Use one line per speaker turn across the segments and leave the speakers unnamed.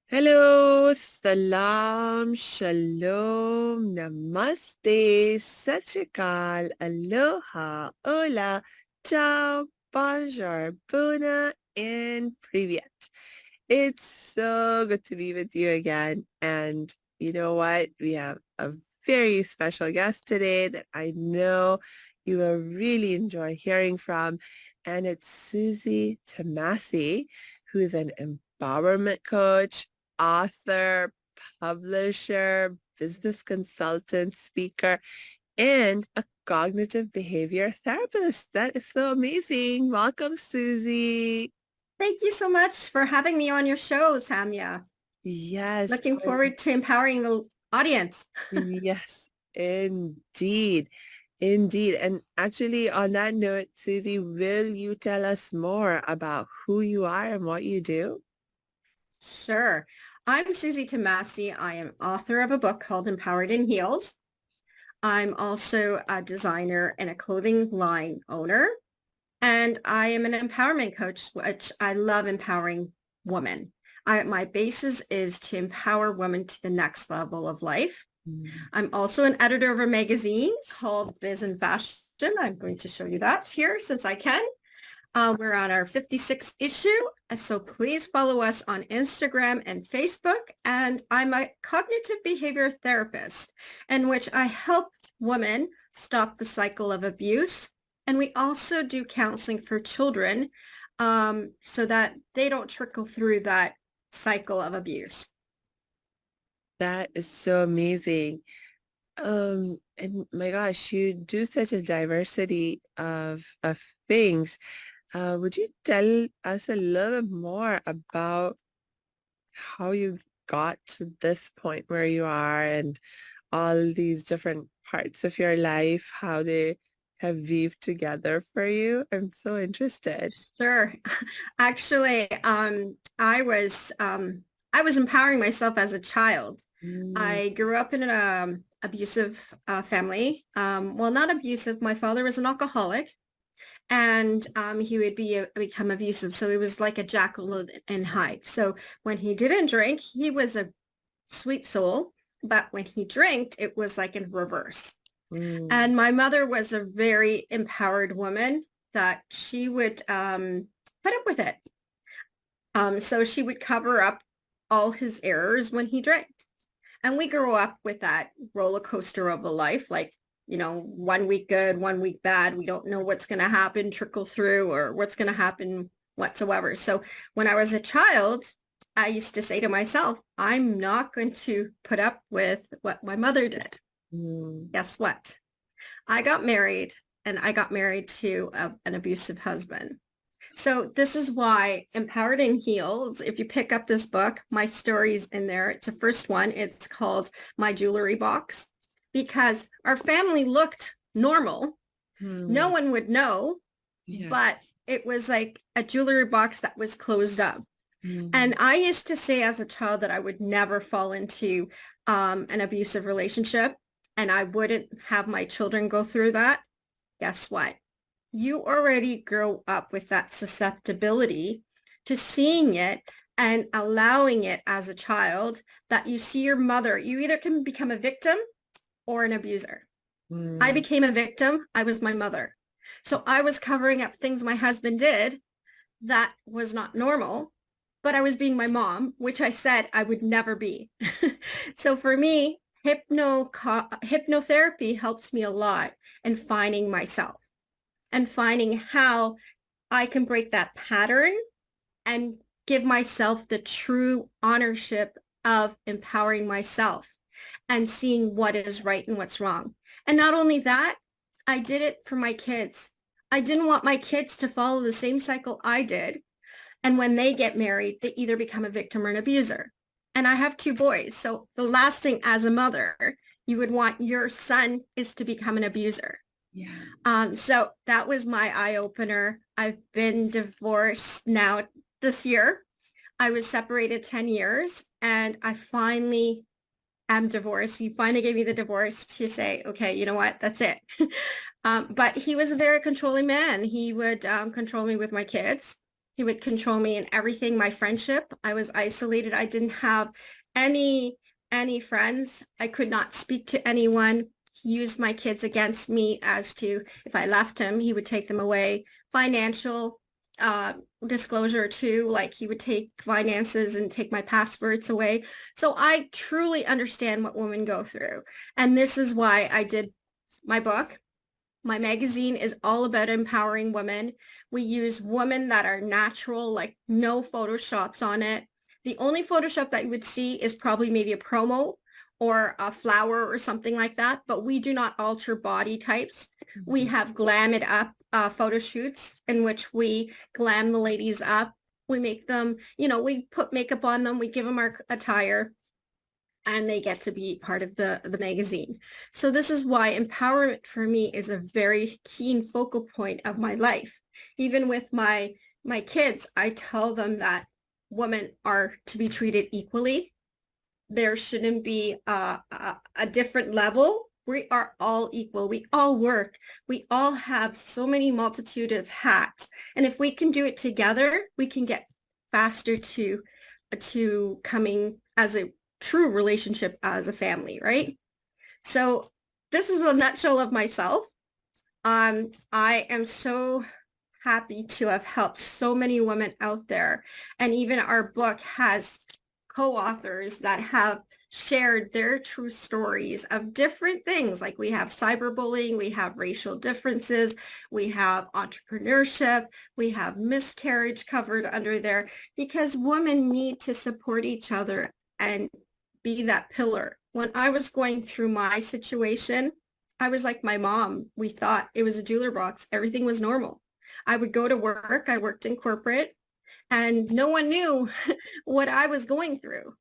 Hello, salam, shalom, namaste, sat sri akal, aloha, hola, ciao, bonjour, bona, and privyet. It's so good to be with you again. And you know what? We have a very special guest today that I know you will really enjoy hearing from. And it's Suzy Tamasy, who is an empowerment coach, author, publisher, business consultant, speaker, and a cognitive behavior therapist. That is so amazing. Welcome, Suzy.
Thank you so much for having me on your show, Samia.
Yes,
Looking forward to empowering the audience.
yes, indeed. Indeed. And actually, on that note, Suzy, will you tell us more about who you are and what you do?
Sure. I'm Suzy Tamasy. I am author of a book called Empowered in Heels. I'm also a designer and a clothing line owner. And I am an empowerment coach, which I love empowering women. My basis is to empower women to the next level of life.
Mm.
I'm also an editor of a magazine called Biz and Fashion. I'm going to show you that here since I can. We're on our 56th issue, so please follow us on Instagram and Facebook. And I'm a cognitive behavior therapist in which I help women stop the cycle of abuse. And we also do counseling for children so that they don't trickle through that cycle of abuse.
That is so amazing. And my gosh, you do such a diversity of things. Would you tell us a little bit more about how you got to this point where you are and all these different parts of your life, how they have weaved together for you? I'm so interested.
Sure. Actually, I was empowering myself as a child.
Mm,
I grew up in an abusive family. Well, not abusive. My father was an alcoholic, and he would become abusive. So he was like a Jekyll and Hyde. So when he didn't drink, he was a sweet soul, but when he drank, it was like in reverse.
mm,
And my mother was a very empowered woman that she would put up with it. So she would cover up all his errors when he drank. And we grew up with that roller coaster of a life, like, 1 week good, 1 week bad. We don't know what's going to happen, trickle through, or what's going to happen whatsoever. So when I was a child, I used to say to myself, I'm not going to put up with what my mother did.
mm.
Guess what? I got married and I got married to an abusive husband. So this is why Empowered in Heels, if you pick up this book, my story's in there. It's the first one. It's called My Jewelry Box because our family looked normal. No
Hmm.
one would know,
Yes.
but it was like a jewelry box that was closed up.
Mm,
And I used to say as a child that I would never fall into an abusive relationship and I wouldn't have my children go through that. Guess what? You already grow up with that susceptibility to seeing it and allowing it as a child that you see your mother. You either can become a victim or an abuser. I
mm.
became a victim. I was my mother. So I was covering up things my husband did that was not normal, but I was being my mom, which I said I would never be. So for me, hypnotherapy helps me a lot in finding myself and finding how I can break that pattern and give myself the true ownership of empowering myself and seeing what is right and what's wrong. And not only that, I did it for my kids. I didn't want my kids to follow the same cycle I did. And when they get married, they either become a victim or an abuser. And I have two boys. So the last thing as a mother you would want your son is to become an abuser.
Yeah.
So that was my eye opener. I've been divorced now this year. I was separated 10 years and I finally am divorced. He finally gave me the divorce to say, okay, you know what? That's it. But he was a very controlling man. He would control me with my kids. He would control me in everything. My friendship, I was isolated. I didn't have any friends. I could not speak to anyone. He used my kids against me as to if I left him, he would take them away. Financial disclosure too, like he would take finances and take my passports away. So I truly understand what women go through. And this is why I did my book. My magazine is all about empowering women. We use women that are natural, like no Photoshops on it. The only Photoshop that you would see is probably maybe a promo or a flower or something like that, but we do not alter body types. We have glam it up photo shoots in which we glam the ladies up. We make them, we put makeup on them. We give them our attire and they get to be part of the magazine. So this is why empowerment for me is a very keen focal point of my life. Even with my kids, I tell them that women are to be treated equally. There shouldn't be a different level. We are all equal. We all work. We all have so many multitude of hats. And if we can do it together, we can get faster to coming as a true relationship as a family, right? So this is a nutshell of myself. I am so happy to have helped so many women out there. And even our book has co-authors that have shared their true stories of different things. Like we have cyberbullying, we have racial differences, we have entrepreneurship, we have miscarriage covered under there, because women need to support each other and be that pillar. When I was going through my situation, I was like my mom. We thought it was a jeweler box. Everything was normal. I would go to work. I worked in corporate and no one knew what I was going through.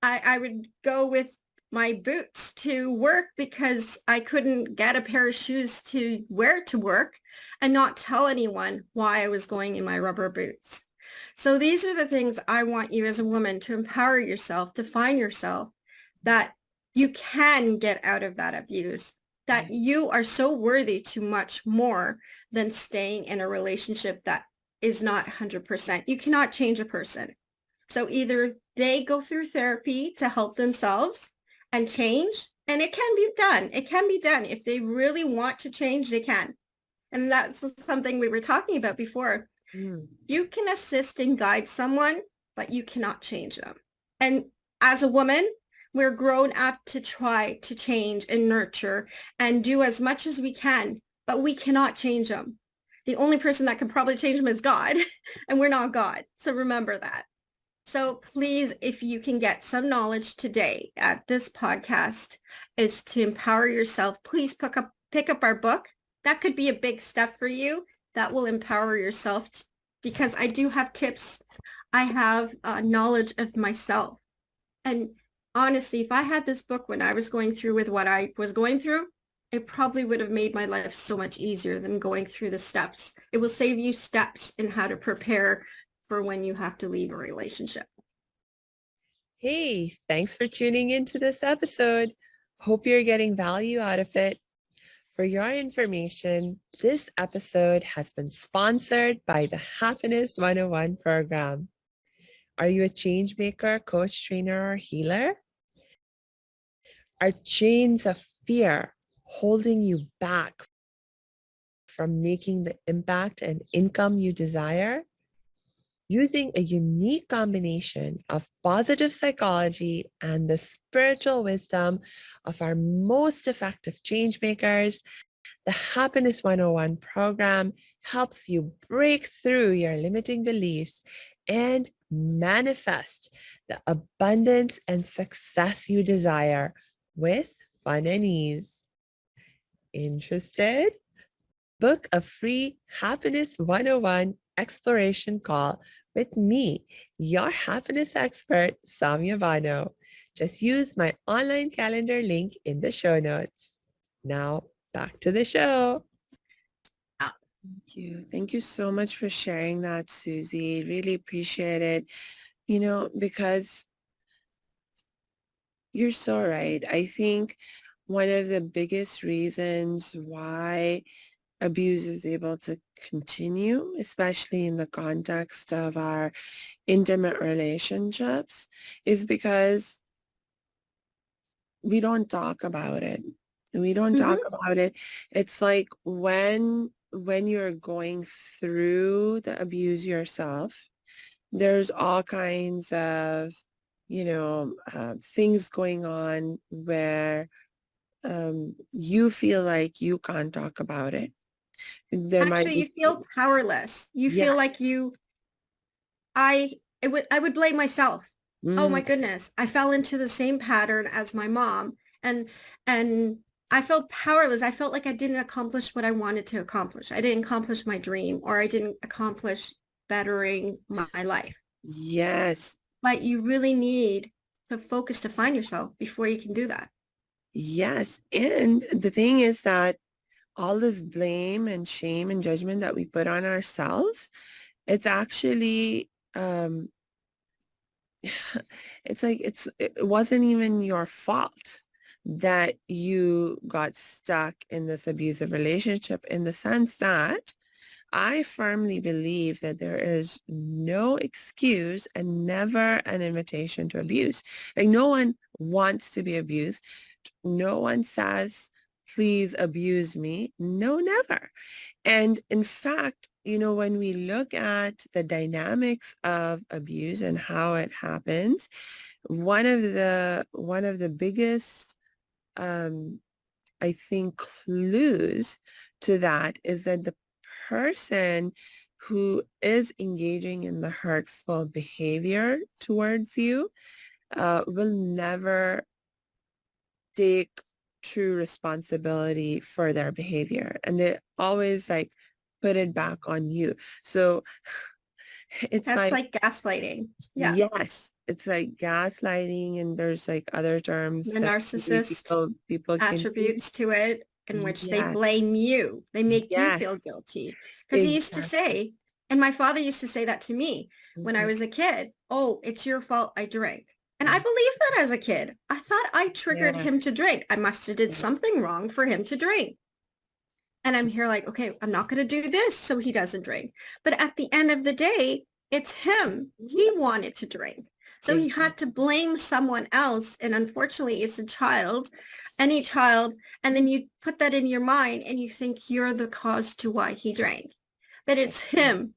I would go with my boots to work because I couldn't get a pair of shoes to wear to work and not tell anyone why I was going in my rubber boots. So these are the things I want you as a woman to empower yourself, to find yourself, that you can get out of that abuse, that you are so worthy to much more than staying in a relationship that is not 100%. You cannot change a person. So either they go through therapy to help themselves and change, and it can be done. It can be done. If they really want to change, they can. And that's something we were talking about before. You can assist and guide someone, but you cannot change them. And as a woman, we're grown up to try to change and nurture and do as much as we can, but we cannot change them. The only person that can probably change them is God, and we're not God. So remember that. So please, if you can get some knowledge today at this podcast, is to empower yourself. Please pick up our book. That could be a big step for you. That will empower yourself because I do have tips. I have knowledge of myself. And honestly, if I had this book when I was going through with what I was going through, it probably would have made my life so much easier than going through the steps. It will save you steps in how to prepare for when you have to leave a relationship.
Hey, thanks for tuning into this episode. Hope you're getting value out of it. For your information, this episode has been sponsored by the Happiness 101 program. Are you a change maker, coach, trainer, or healer? Are chains of fear holding you back from making the impact and income you desire? Using a unique combination of positive psychology and the spiritual wisdom of our most effective change makers, the Happiness 101 program helps you break through your limiting beliefs and manifest the abundance and success you desire with fun and ease. Interested? Book a free Happiness 101 exploration call with me, your happiness expert, Samia Bano. Just use my online calendar link in the show notes. Now, back to the show. Thank you. Thank you so much for sharing that, Suzy. Really appreciate it. Because you're so right. I think one of the biggest reasons why abuse is able to continue, especially in the context of our intimate relationships, is because we don't talk about it. We don't talk
Mm-hmm.
about it. It's like when you're going through the abuse yourself, there's all kinds of, things going on where you feel like you can't talk about it. There might
Actually,
be,
you feel powerless. You
yeah.
feel like I would blame myself. Oh
Mm,
my goodness, I fell into the same pattern as my mom, and and I felt powerless. I felt like I didn't accomplish what I wanted to accomplish. I didn't accomplish my dream, or I didn't accomplish bettering my life.
yes,
But you really need to focus to find yourself before you can do that.
yes. And the thing is that all this blame and shame and judgment that we put on ourselves, it's actually it's like it wasn't even your fault that you got stuck in this abusive relationship, in the sense that I firmly believe that there is no excuse and never an invitation to abuse. Like, no one wants to be abused. No one says, please abuse me. No, never. And in fact, when we look at the dynamics of abuse and how it happens, one of the biggest, um, I think, clues to that is that the person who is engaging in the hurtful behavior towards you will never take true responsibility for their behavior, and they always like put it back on you. So it's
That's
like,
like gaslighting. Yeah.
yes, it's like gaslighting, and there's like other terms
The
that maybe
narcissist
people can use.
attributes to it in which they
Yes,
blame you. They make you
yes,
feel guilty. Because he used to
exactly.
say, and my father used to say that to me when I
Mhm.
was a kid, oh, it's your fault I drank. And I believed that as a kid. I thought I triggered him
Yes,
to drink. I must have did
yes,
something wrong for him to drink. And I'm here like, okay, I'm not going to do this so he doesn't drink. But at the end of the day, it's him. He
mhm,
wanted to drink. So he had to
exactly.
blame someone else. And unfortunately, it's a child, any child. And then you put that in your mind and you think you're the cause to why he drank. But it's him,
That-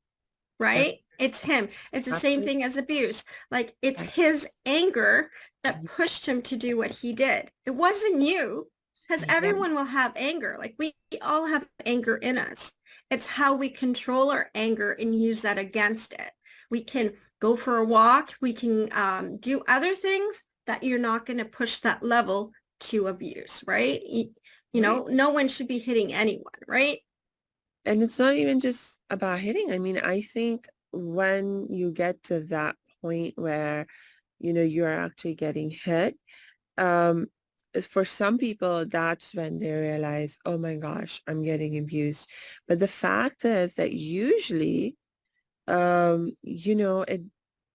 right? It's him. It's the same
Exactly.
thing as abuse. Like it's his anger that
Yes,
pushed him to do what he did. It wasn't you, because
yes,
everyone will have anger. Like we all have anger in us. It's how we control our anger and use that against it. We can go for a walk. We can do other things that you're not going to push that level to abuse, right? You
right.
know, no one should be hitting anyone, right?
And it's not even just about hitting. I mean, I think when you get to that point where, you're actually getting hit, um, for some people, that's when they realize, oh my gosh, I'm getting abused. But the fact is that usually, it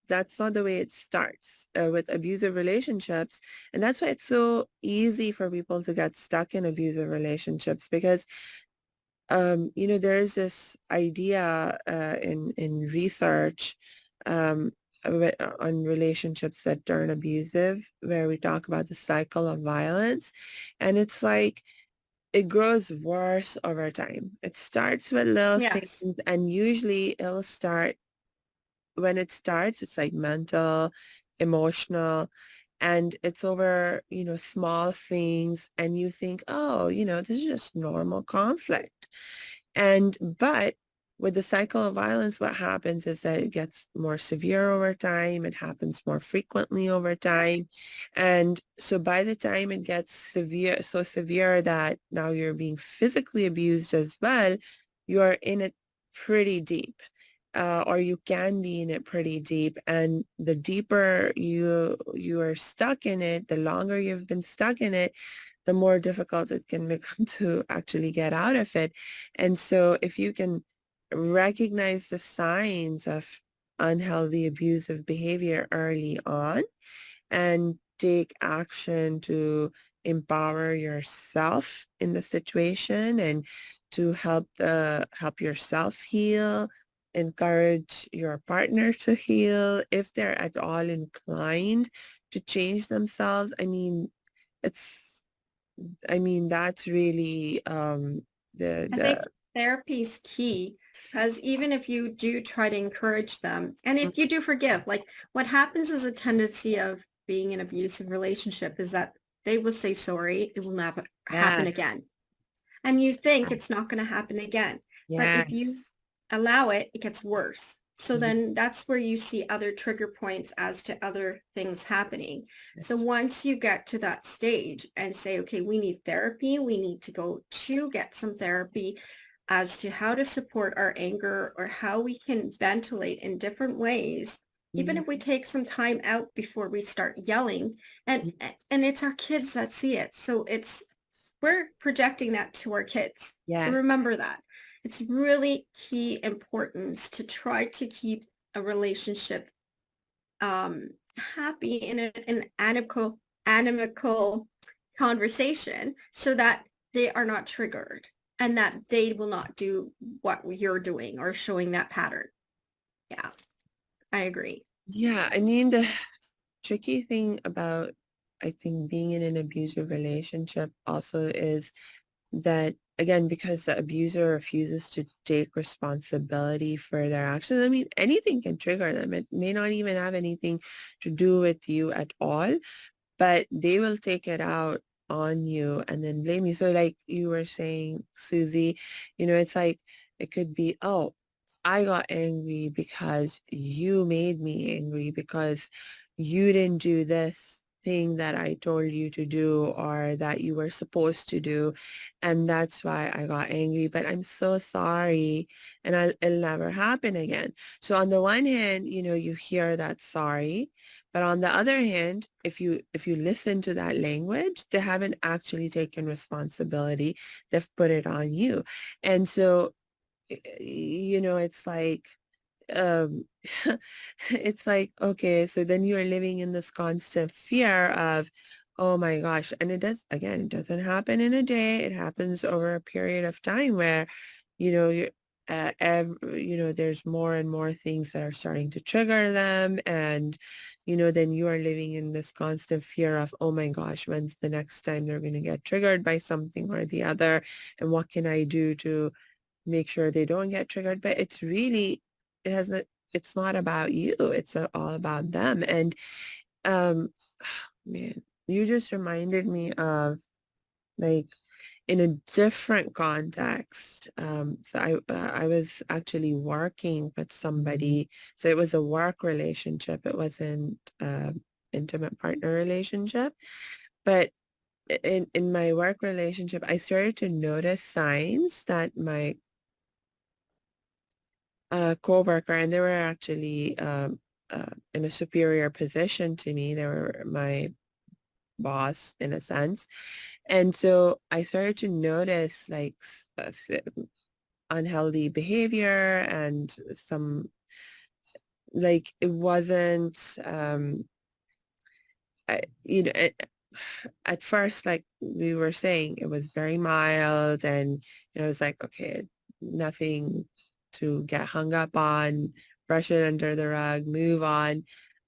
that's not the way it starts with abusive relationships. And that's why it's so easy for people to get stuck in abusive relationships, because there's this idea in research um, on relationships that turn abusive, where we talk about the cycle of violence. And it's like it grows worse over time. It starts with little things,
Yes.
and usually it'll start when it starts, it's like mental, emotional, and it's over, small things. And you think, oh, this is just normal conflict. But with the cycle of violence, what happens is that it gets more severe over time. It happens more frequently over time. And so by the time it gets severe, so severe that now you're being physically abused as well, you're in it pretty deep. Or you can be in it pretty deep. And the deeper you are stuck in it, the longer you've been stuck in it, the more difficult it can become to actually get out of it. And so if you can recognize the signs of unhealthy abusive behavior early on and take action to empower yourself in the situation and to help yourself heal, encourage your partner to heal if they're at all inclined to change themselves. It's that's really the
I think therapy is key because even if you do try to encourage them, and if you do forgive, like what happens is a tendency of being in an abusive relationship is that they will say sorry, it will never happen
yes,
again. And you think it's not going to happen again. But if you
yes,
allow it, it gets worse. So
yes,
then that's where you see other trigger points as to other things happening. So
yes,
once you get to that stage and say, okay, we need therapy, we need to go to get some therapy as to how to support our anger or how we can ventilate in different ways, even
mhm,
if we take some time out before we start yelling. And and it's our kids that see it. So we're projecting that to our kids. So
yes,
remember that. It's really key importance to try to keep a relationship happy in an amicable conversation so that they are not triggered and that they will not do what you're doing or showing that pattern. Yeah, I agree.
yeah. The tricky thing about, I think, being in an abusive relationship also is that, again, because the abuser refuses to take responsibility for their actions. Anything can trigger them. It may not even have anything to do with you at all, but they will take it out on you and then blame you. So like you were saying, Susie, it's like it could be, oh, I got angry because you made me angry because you didn't do this thing that I told you to do or that you were supposed to do. And that's why I got angry, but I'm so sorry and it'll never happen again. So on the one hand, you hear that sorry, but on the other hand, if you listen to that language, they haven't actually taken responsibility. They've put it on you. And so, it's like, um it's like, okay, so then you're living in this constant fear of, oh my gosh. And it doesn't happen in a day. It happens over a period of time where, you there's more and more things that are starting to trigger them. And, then you are living in this constant fear of, oh my gosh, when's the next time they're going to get triggered by something or the other? And what can I do to make sure they don't get triggered? But it hasn't, it's not about you. It's all about them. And, um, man, you just reminded me of, like, in a different context. So I was actually working with somebody. So it was a work relationship. It wasn't intimate partner relationship. But in my work relationship, I started to notice signs that my coworker, and they were actually in a superior position to me. They were my boss in a sense. And so I started to notice, like, unhealthy behavior and some, like, it wasn't I, you know it, at first, like we were saying, it was very mild, and it was like, okay, nothing to get hung up on, brush it under the rug, move on.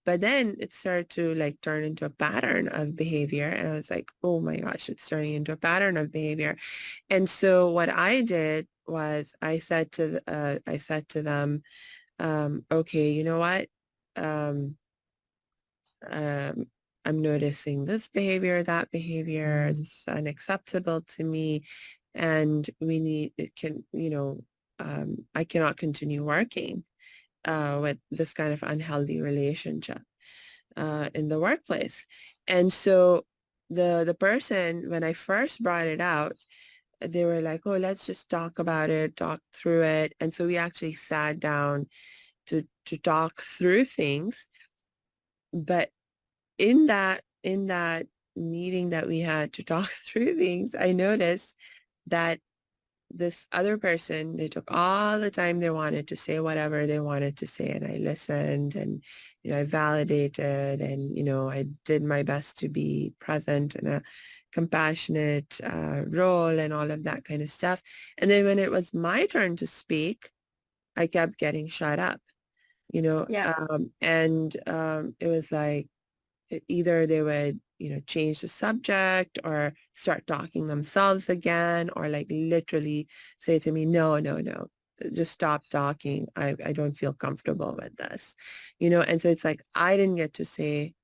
But then it started to, like, turn into a pattern of behavior, and I was like, oh my gosh, it's turning into a pattern of behavior. And so what I did was I said to them, okay, you know what? Um, um, I'm noticing this behavior, that behavior, this is unacceptable to me. And I cannot continue working with this kind of unhealthy relationship in the workplace. And so the person, when I first brought it out, they were like, oh, let's just talk about it, talk through it. And so we actually sat down to talk through things. But in that meeting that we had to talk through things, I noticed that this other person, they took all the time they wanted to say whatever they wanted to say, and I listened, and I validated, and I did my best to be present in a compassionate role and all of that kind of stuff. And then when it was my turn to speak, I kept getting shut up,
Yeah.
and it was like either they would, change the subject or start talking themselves again, or like literally say to me, no, no, no, just stop talking. I don't feel comfortable with this, and so it's like I didn't get to say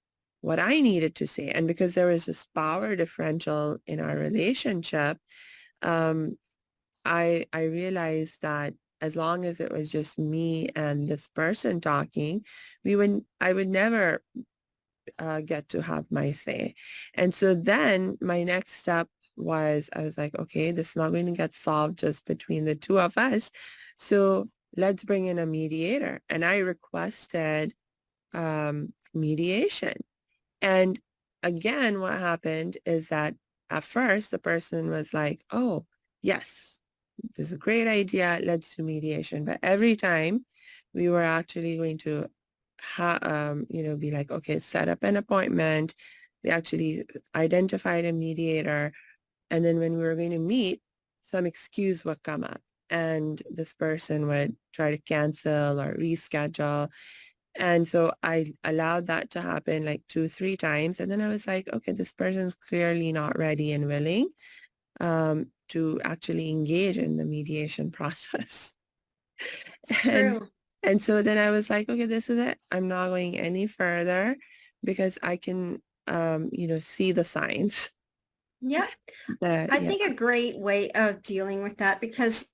what I needed to say. And because there was this power differential in our relationship, um, I realized that as long as it was just me and this person talking, I would never get to have my say. And so then my next step was, I was like, okay, this is not going to get solved just between the two of us. So let's bring in a mediator. And I requested mediation. And again, what happened is that at first the person was like, oh, yes, this is a great idea. Let's do mediation. But every time we were actually going to be like, okay, set up an appointment. We actually identified a mediator. And then when we were going to meet, some excuse would come up and this person would try to cancel or reschedule. And so I allowed that to happen like 2, 3 times. And then I was like, okay, this person's clearly not ready and willing to actually engage in the mediation process.
It's
And
true.
and so then I was like, okay, this is it. I'm not going any further because I can see the signs
Yeah.
that,
I
yeah.
think a great way of dealing with that, because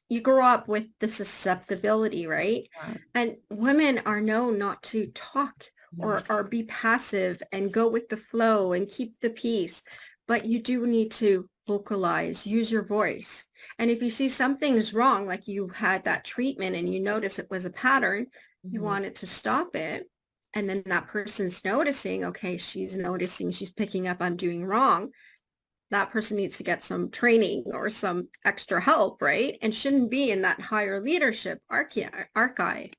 you grow up with the susceptibility, right? And women are known not to talk or be passive and go with the flow and keep the peace. But you do need to vocalize, use your voice. And if you see something's wrong, like you had that treatment and you notice it was a pattern, you
Mhm.
wanted to stop it. And then that person's noticing, okay, she's noticing, she's picking up I'm doing wrong. That person needs to get some training or some extra help, right? And shouldn't be in that higher leadership archive.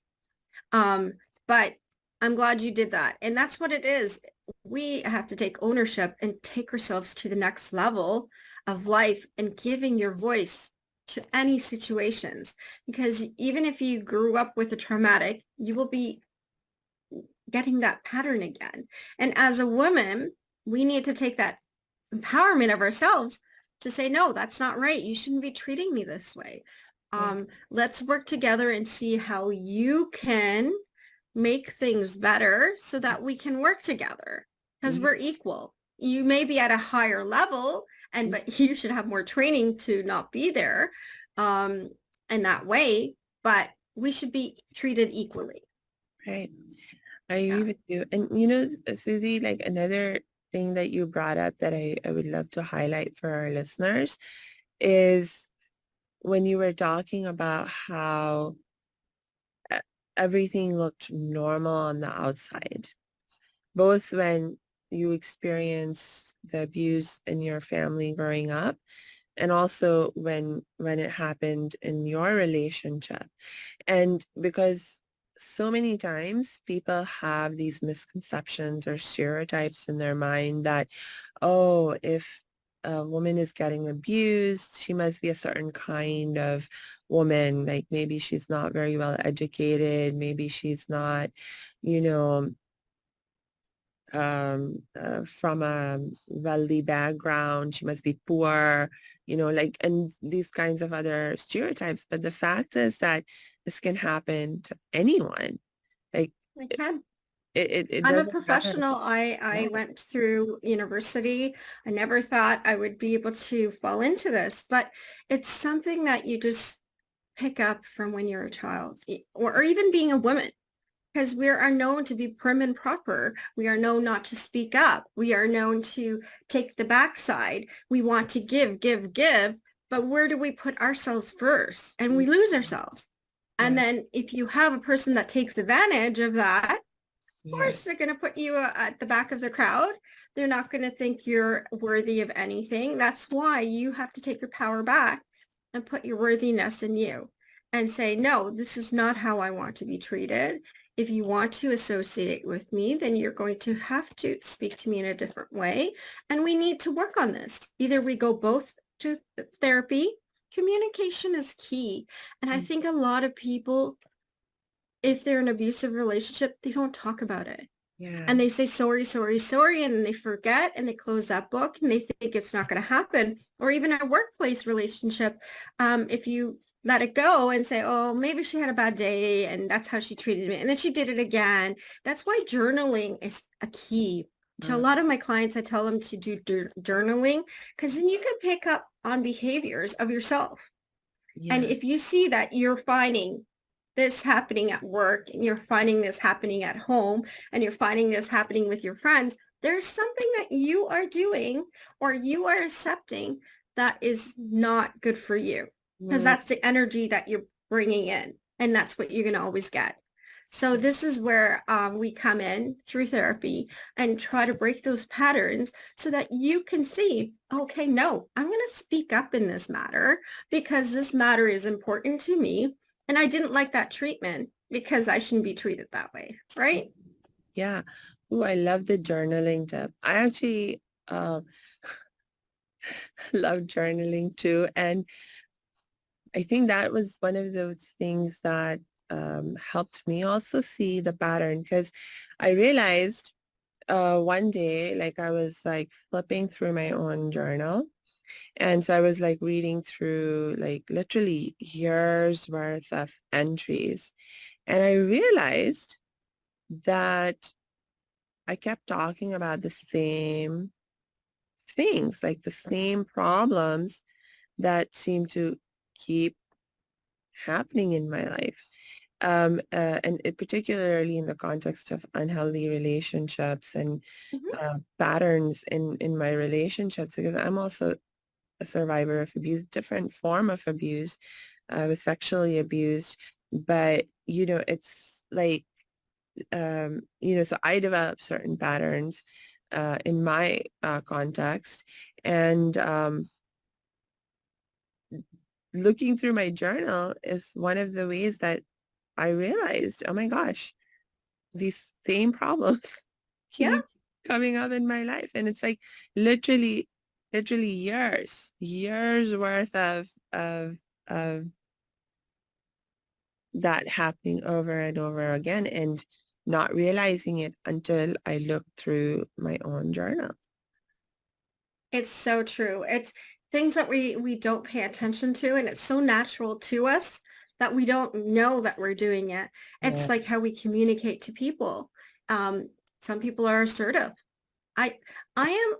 Um, but I'm glad you did that. And that's what it is. We have to take ownership and take ourselves to the next level of life and giving your voice to any situations. Because even if you grew up with a traumatic, you will be getting that pattern again. And as a woman, we need to take that empowerment of ourselves to say, no, that's not right. You shouldn't be treating me this way.
Yeah.
Let's work together and see how you can make things better so that we can work together, because
Yeah.
we're equal. You may be at a higher level, but you should have more training to not be there um, in that way, but we should be treated equally.
Right. I agree
Yeah.
with you. And Susie, like another thing that you brought up that I would love to highlight for our listeners is when you were talking about how e- everything looked normal on the outside, both when you experienced the abuse in your family growing up and also when it happened in your relationship. And because so many times people have these misconceptions or stereotypes in their mind that, oh, if a woman is getting abused, she must be a certain kind of woman. Like maybe she's not very well educated. Maybe she's not, you know, from a wealthy background. She must be poor, like, and these kinds of other stereotypes. But the fact is that this can happen to anyone. Like
I can.
it
I'm a
doesn't matter.
professional. I
Yeah.
went through university. I never thought I would be able to fall into this, but it's something that you just pick up from when you're a child or even being a woman, because we are known to be prim and proper. We are known not to speak up. We are known to take the backside. We want to give, give, give, but where do we put ourselves first? And we lose ourselves. And
Yeah.
then if you have a person that takes advantage of that,
Yeah.
course they're going to put you at the back of the crowd. They're not going to think you're worthy of anything. That's why you have to take your power back and put your worthiness in you and say, no, this is not how I want to be treated. If you want to associate with me, then you're going to have to speak to me in a different way. And we need to work on this. Either we go both to therapy. Communication is key. And I think a lot of people, if they're in an abusive relationship, they don't talk about it.
Yeah.
And they say, sorry, sorry, sorry. And then they forget and they close that book and they think it's not going to happen. Or even a workplace relationship. If you let it go and say, oh, maybe she had a bad day and that's how she treated me. And then she did it again. That's why journaling is a key. To a lot of my clients, I tell them to do journaling because then you can pick up on behaviors of yourself. And
Yeah.
if you see that you're finding this happening at work and you're finding this happening at home and you're finding this happening with your friends, there's something that you are doing or you are accepting that is not good for you because
Mm,
that's the energy that you're bringing in and that's what you're going to always get. So this is where we come in through therapy and try to break those patterns so that you can see, okay, no, I'm going to speak up in this matter because this matter is important to me. And I didn't like that treatment because I shouldn't be treated that way, right?
yeah. Oh, I love the journaling tip. I actually love journaling too. And I think that was one of those things that helped me also see the pattern because I realized one day, like I was like flipping through my own journal. And so I was like reading through like literally years worth of entries. And I realized that I kept talking about the same things, like the same problems that seem to keep happening in my life. And it, particularly in the context of unhealthy relationships and
Mhm.
patterns in my relationships, because I'm also a survivor of abuse, different form of abuse. I was sexually abused, but it's like, so I developed certain patterns in my context, and looking through my journal is one of the ways that I realized, oh my gosh, these same problems
Yeah.
keep coming up in my life. And it's like literally, literally years worth of that happening over and over again and not realizing it until I looked through my own journal.
It's so true. It's things that we don't pay attention to, and it's so natural to us that we don't know that we're doing it.
Yeah.
It's like how we communicate to people. Some people are assertive. I I am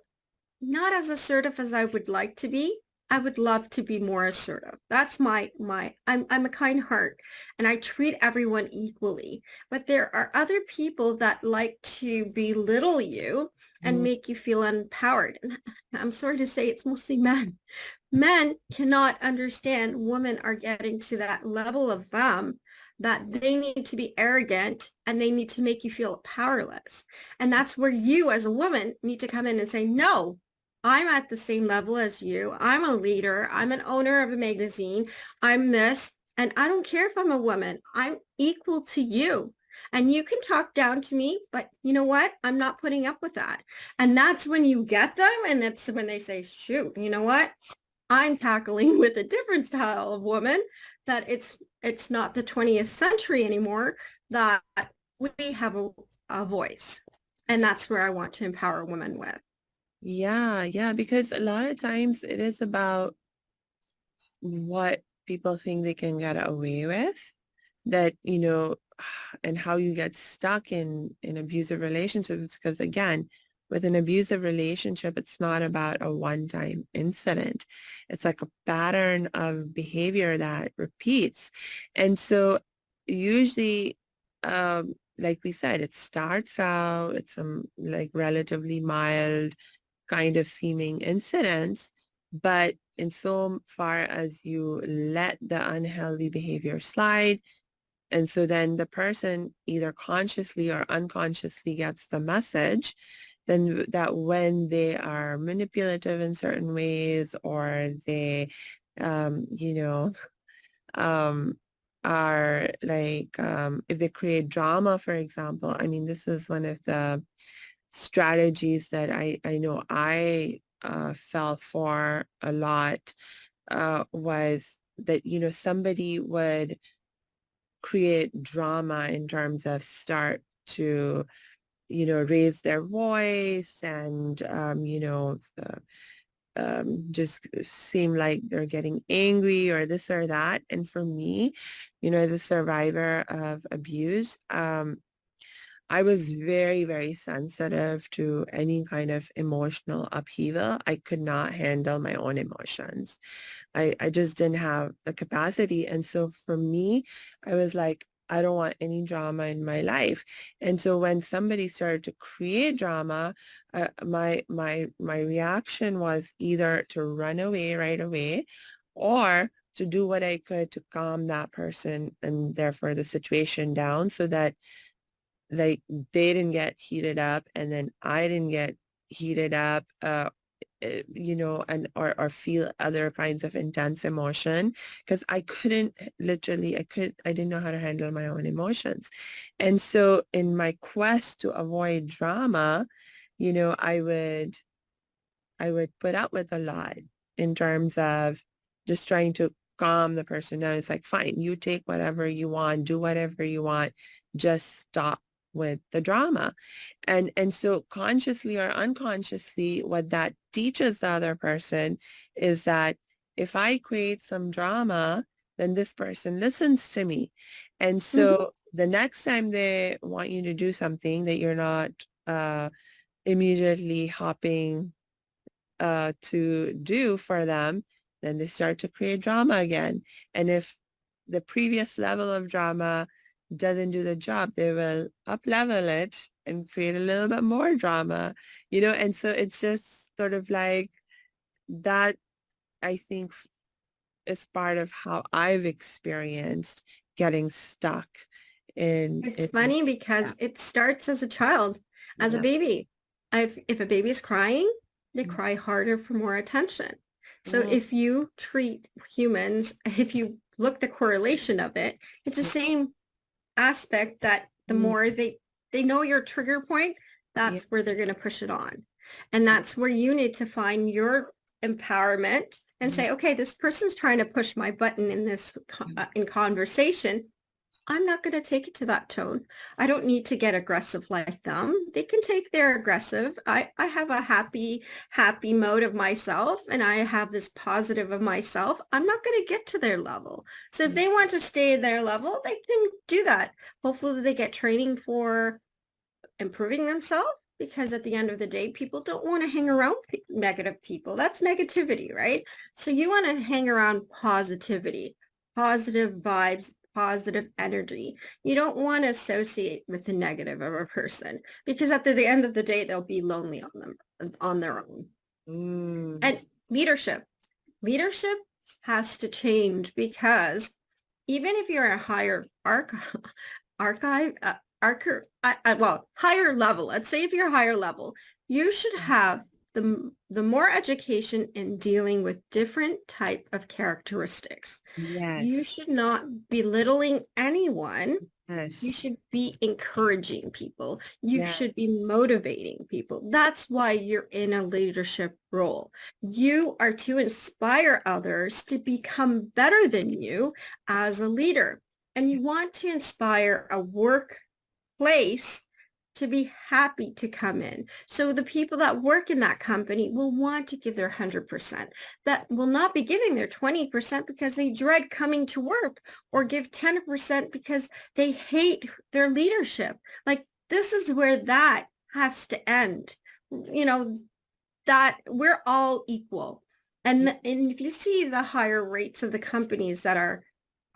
not as assertive as I would like to be. I would love to be more assertive. That's I'm a kind heart and I treat everyone equally. But there are other people that like to belittle you and
Mm,
make you feel empowered. And I'm sorry to say it's mostly men. Men cannot understand women are getting to that level of them that they need to be arrogant and they need to make you feel powerless. And that's where you as a woman need to come in and say, no, I'm at the same level as you. I'm a leader. I'm an owner of a magazine. I'm this. And I don't care if I'm a woman. I'm equal to you. And you can talk down to me, but you know what? I'm not putting up with that. And that's when you get them. And that's when they say, shoot, you know what? I'm tackling with a different style of woman that it's not the 20th century anymore, that we have a voice. And that's where I want to empower women with.
yeah, yeah, because a lot of times it is about what people think they can get away with, that and how you get stuck in abusive relationships, because again, with an abusive relationship, it's not about a one-time incident. It's like a pattern of behavior that repeats. And so usually, like we said, it starts out, it's some like relatively mild kind of seeming incidents, but in so far as you let the unhealthy behavior slide, and so then the person either consciously or unconsciously gets the message, then that when they are manipulative in certain ways, or they you know, are like, if they create drama, for example. I mean, this is one of the strategies that I know I fell for a lot, was that, somebody would create drama in terms of start to, raise their voice and, just seem like they're getting angry or this or that. And for me, as a survivor of abuse, I was very, very sensitive to any kind of emotional upheaval. I could not handle my own emotions. I just didn't have the capacity. And so for me, I was like, I don't want any drama in my life. And so when somebody started to create drama, my reaction was either to run away right away, or to do what I could to calm that person and therefore the situation down, so that like they didn't get heated up and then I didn't get heated up, and or feel other kinds of intense emotion, because I couldn't literally, I didn't know how to handle my own emotions. And so in my quest to avoid drama, you know, I would I would put up with a lot in terms of just trying to calm the person down. It's like, fine, you take whatever you want, do whatever you want, just stop with the drama. And so consciously or unconsciously, what that teaches the other person is that if I create some drama, then this person listens to me. And
Mhm.
so the next time they want you to do something that you're not immediately hopping to do for them, then they start to create drama again. And if the previous level of drama doesn't do the job, they will up level it and create a little bit more drama, and so it's just sort of like that, I think, is part of how I've experienced getting stuck
It's
in
funny because
that.
it starts as a child, as a
Yeah.
baby. If a baby's crying, they cry harder for more attention. So
Mm,
if you treat humans, if you look the correlation of it, it's the
mm,
same aspect that the
mm,
more they know your trigger point,
yeah.
that's where they're going to push it on. And that's where you need to find your empowerment and
Mm,
say, okay, this person's trying to push my button in this in conversation. I'm not going to take it to that tone. I don't need to get aggressive like them. They can take their aggressive. I have a happy mode of myself and I have this positive of myself. I'm not going to get to their level. So if
mm,
they want to stay at their level, they can do that. Hopefully they get training for improving themselves, because at the end of the day, people don't want to hang around negative people. That's negativity, right? So you want to hang around positivity, positive vibes, positive energy. You don't want to associate with the negative of a person, because at the end of the day, they'll be lonely on their own.
mm,
And leadership has to change, because even if you're a higher archive, well, higher level, let's say if you're higher level, you should have the more education in dealing with different type of characteristics. You
yes.
should not belittling anyone. You
Yes.
should be encouraging people. You
Yeah.
should be motivating people. That's why you're in a leadership role. You are to inspire others to become better than you as a leader. And you want to inspire a workplace to be happy to come in. So the people that work in that company will want to give their 100%. That will not be giving their 20% because they dread coming to work, or give 10% because they hate their leadership. Like, this is where that has to end. You know, that we're all equal.
Yeah.
And if you see the higher rates of the companies that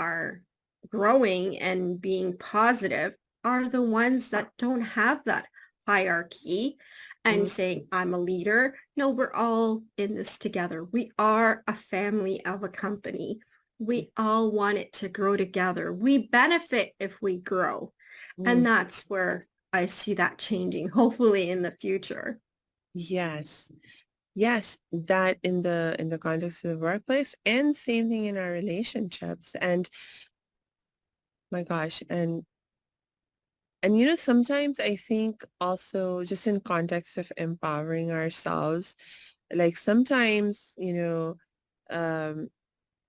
are growing and being positive, are the ones that don't have that hierarchy and
Mm,
saying, I'm a leader. No, we're all in this together. We are a family of a company. We all want it to grow together. We benefit if we grow. And
mm.
that's where I see that changing, hopefully in the future.
Yes. Yes, that in the context of the workplace, and same thing in our relationships. And my gosh, and you know, sometimes I think also just in context of empowering ourselves, like sometimes, um,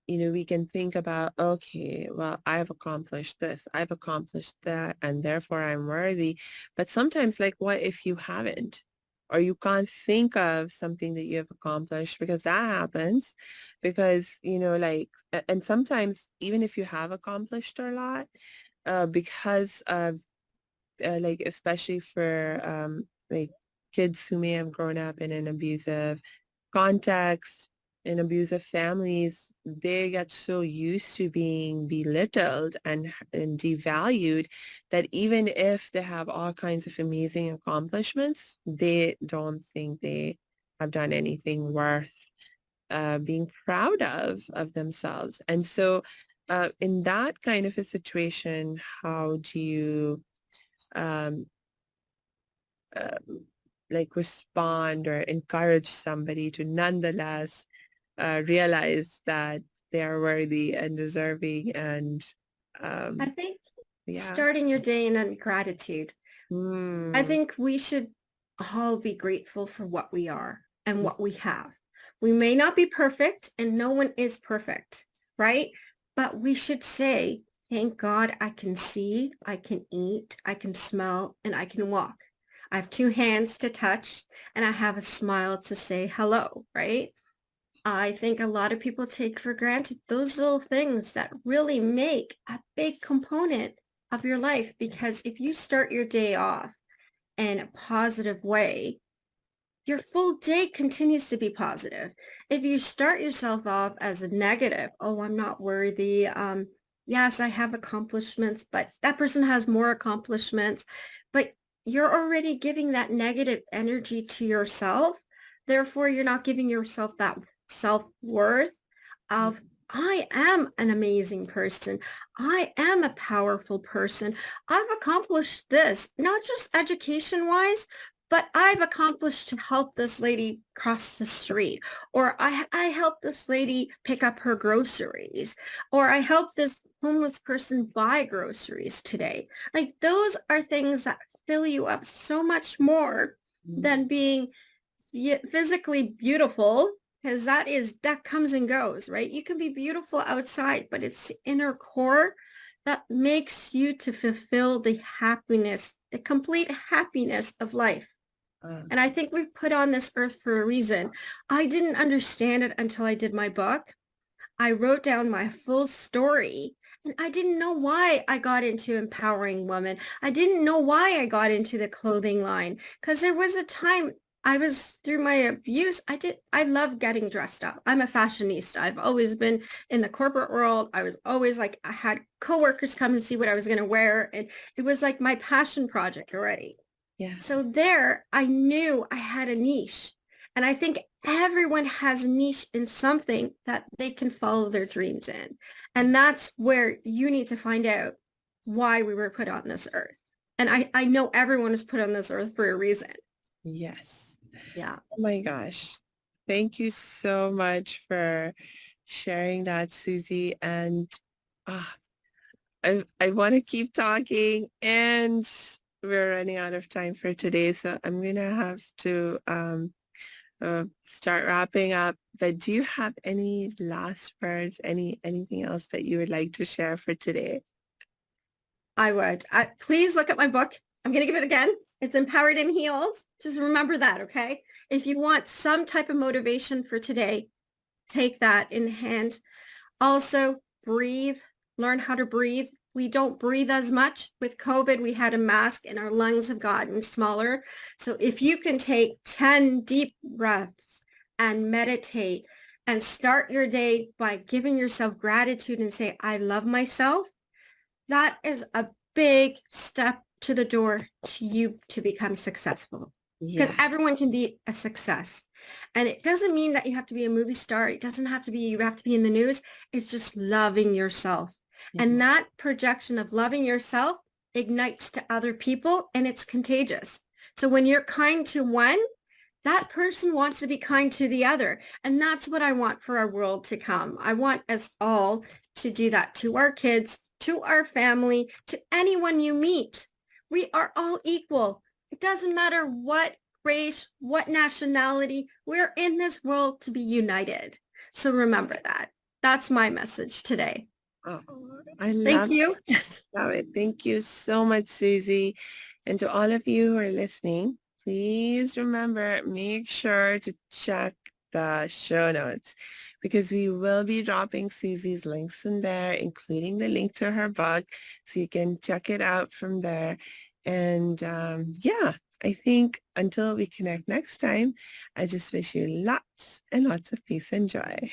we can think about, okay, well, I've accomplished this, I've accomplished that, and therefore I'm worthy. But sometimes, like, what if you haven't? Or you can't think of something that you have accomplished, because that happens. Because, like, and sometimes even if you have accomplished a lot, because of like especially for like kids who may have grown up in an abusive context, in abusive families, they get so used to being belittled and devalued that even if they have all kinds of amazing accomplishments, they don't think they have done anything worth being proud of themselves. And so in that kind of a situation, how do you um, uh, like respond or encourage somebody to nonetheless realize that they are worthy and deserving and
I
um,
think
yeah.
starting your day in gratitude. I
Mm,
think we should all be grateful for what we are and what we have. We may not be perfect, and no one is perfect, right? But we should say, thank God I can see, I can eat, I can smell, and I can walk. I have two hands to touch, and I have a smile to say hello, right? I think a lot of people take for granted those little things that really make a big component of your life, because if you start your day off in a positive way, your full day continues to be positive. If you start yourself off as a negative, oh, I'm not worthy. Yes, I have accomplishments, but that person has more accomplishments. But you're already giving that negative energy to yourself. Therefore, you're not giving yourself that self-worth of, I am an amazing person. I am a powerful person. I've accomplished this, not just education-wise, but I've accomplished to help this lady cross the street, or I helped this lady pick up her groceries, or I helped this homeless person buy groceries today. Like those are things that fill you up so much more than being physically beautiful, because that comes and goes, right? You can be beautiful outside, but it's the inner core that makes you to fulfill the happiness, the complete happiness of life.
uh,
And I think we're put on this earth for a reason. I didn't understand it until I did my book. I wrote down my full story, and I didn't know why I got into empowering women. I didn't know why I got into the clothing line, because there was a time I was through my abuse. I love getting dressed up. I'm a fashionista. I've always been in the corporate world. I was always like, I had coworkers come and see what I was going to wear. And it was like my passion project already.
yeah.
So there, I knew I had a niche. And I think everyone has a niche in something that they can follow their dreams in. And that's where you need to find out why we were put on this earth. And I know everyone is put on this earth for a reason.
Yes.
Yeah.
Oh my gosh. Thank you so much for sharing that, Susie. And ah, I want to keep talking, and we're running out of time for today, so I'm gonna have to start wrapping up. But do you have any last words, anything else that you would like to share for today?
I would. Please look at my book. I'm going to give it again. It's Empowered and Healed. Just remember that, okay? If you want some type of motivation for today, take that in hand. Also, breathe. Learn how to breathe. We don't breathe as much. With COVID, we had a mask and our lungs have gotten smaller. So if you can take 10 deep breaths and meditate and start your day by giving yourself gratitude and say, I love myself, that is a big step to the door to you to become successful, because
Yeah.
everyone can be a success. And it doesn't mean that you have to be a movie star. It doesn't have to be, you have to be in the news. It's just loving yourself. And
Mhm.
that projection of loving yourself ignites to other people, and it's contagious. So when you're kind to one, that person wants to be kind to the other. And that's what I want for our world to come. I want us all to do that to our kids, to our family, to anyone you meet. We are all equal. It doesn't matter what race, what nationality. We're in this world to be united. So remember that. That's my message today.
Oh, I
Thank you.
love it. Thank you so much, Susie. And to all of you who are listening, please remember, make sure to check the show notes because we will be dropping Susie's links in there, including the link to her book. So you can check it out from there. And yeah, I think until we connect next time, I just wish you lots and lots of peace and joy.